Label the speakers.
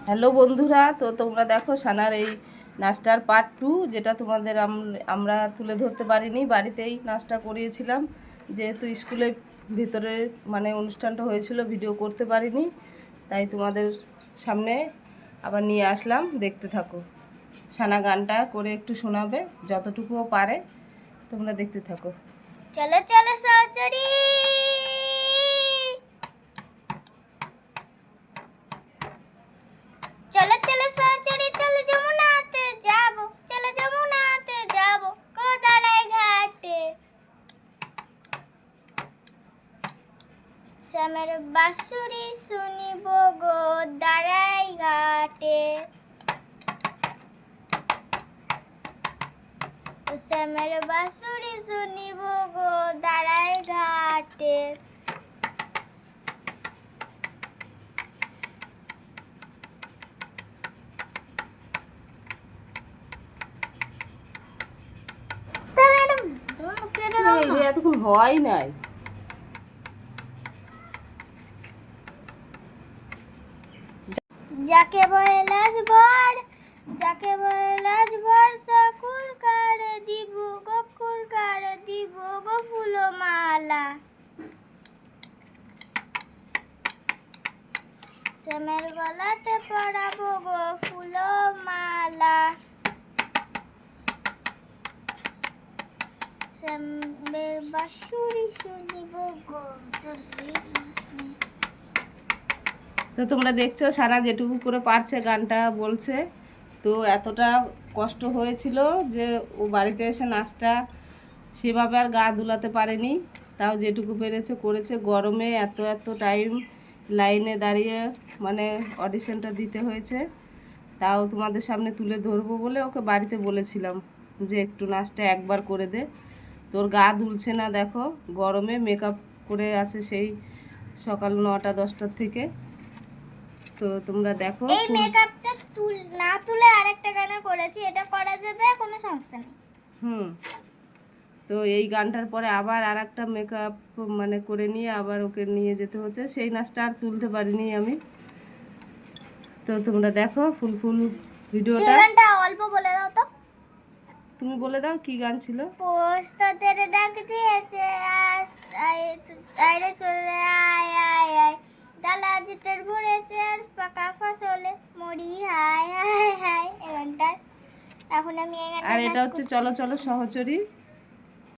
Speaker 1: Hello বন্ধুরা, তো তোমরা দেখো সানার এই নাচটার পার্ট 2, যেটা তোমাদের আমরা তুলে ধরতে পারিনি। বাড়িতেই নাচটা করিয়েছিলাম, যেহেতু স্কুলের ভিতরে মানে অনুষ্ঠানটা হয়েছিল, ভিডিও করতে পারিনি, তাই তোমাদের সামনে আবার নিয়ে আসলাম। দেখতে থাকো, সানা গানটা করে একটু শোনাবে যতটুকুও পারে, তোমরা দেখতে থাকো।
Speaker 2: চলো চলো সহচরী, চলো চলো সহচরী, চলো যমুনাতে যাব, চলো যমুনাতে যাব, কোদাড়াই ঘাটে। শ্যামের বাঁশুরি শুনিব গো দাঁড়াই ঘাটে, শ্যামের বাঁশুরি শুনিব গো দাঁড়াই ঘাটে।
Speaker 1: এতক্ষণ হয় নাই।
Speaker 2: যাকে বলে লাজবর, যাকে বলে লাজবর, তকুর কারে দিব গকুর কারে দিব গো ফুলমালা। শ্যামের গলাতে পরাবো গো ফুলমালা, শ্যামের বাঁশুরি শুনিব গো।
Speaker 1: তো তোমরা দেখছো সানা যেটুকু করে পারছে গানটা বলছে। তো এতটা কষ্ট হয়েছিল যে ও বাড়িতে এসে নাচটা সেভাবে আর গা দুলাতে পারেনি, তাও যেটুকু পেরেছে করেছে। গরমে এত এত টাইম লাইনে দাঁড়িয়ে মানে অডিশনটা দিতে হয়েছে, তাও তোমাদের সামনে তুলে ধরবো বলে ওকে বাড়িতে বলেছিলাম যে একটু নাচটা একবার করে দে। তোর গা দুলছে না, দেখো গরমে মেকআপ করে আছে সেই সকাল 9টা-10টার থেকে। তো তোমরা দেখো,
Speaker 2: এই মেকআপটা না তুলে আরেকটা গানে করেছি, এটা করা যাবে, কোনো সমস্যা নেই।
Speaker 1: তো এই গানটার পরে আবার আর একটা মেকআপ মানে করে নিয়ে আবার ওকে নিয়ে যেতে হচ্ছে, সেই নাচটা আর তুলতে পারিনি আমি। তো তোমরা দেখো ফুল ভিডিওটা।
Speaker 2: গানটা অল্প বলে দাও তো।
Speaker 1: তুমি বলে দাও কি গান ছিল।
Speaker 2: পোস্তাদের ডাক দিয়েছে, আইরে চলে আয় আয় আয়, ডালা জিটার ভরেছে আর পাকা ফসলে মরি হায় হায় হায়। এই গানটা এখন আমি এই গানটা
Speaker 1: আর এটা হচ্ছে চলো চলো সহচরী।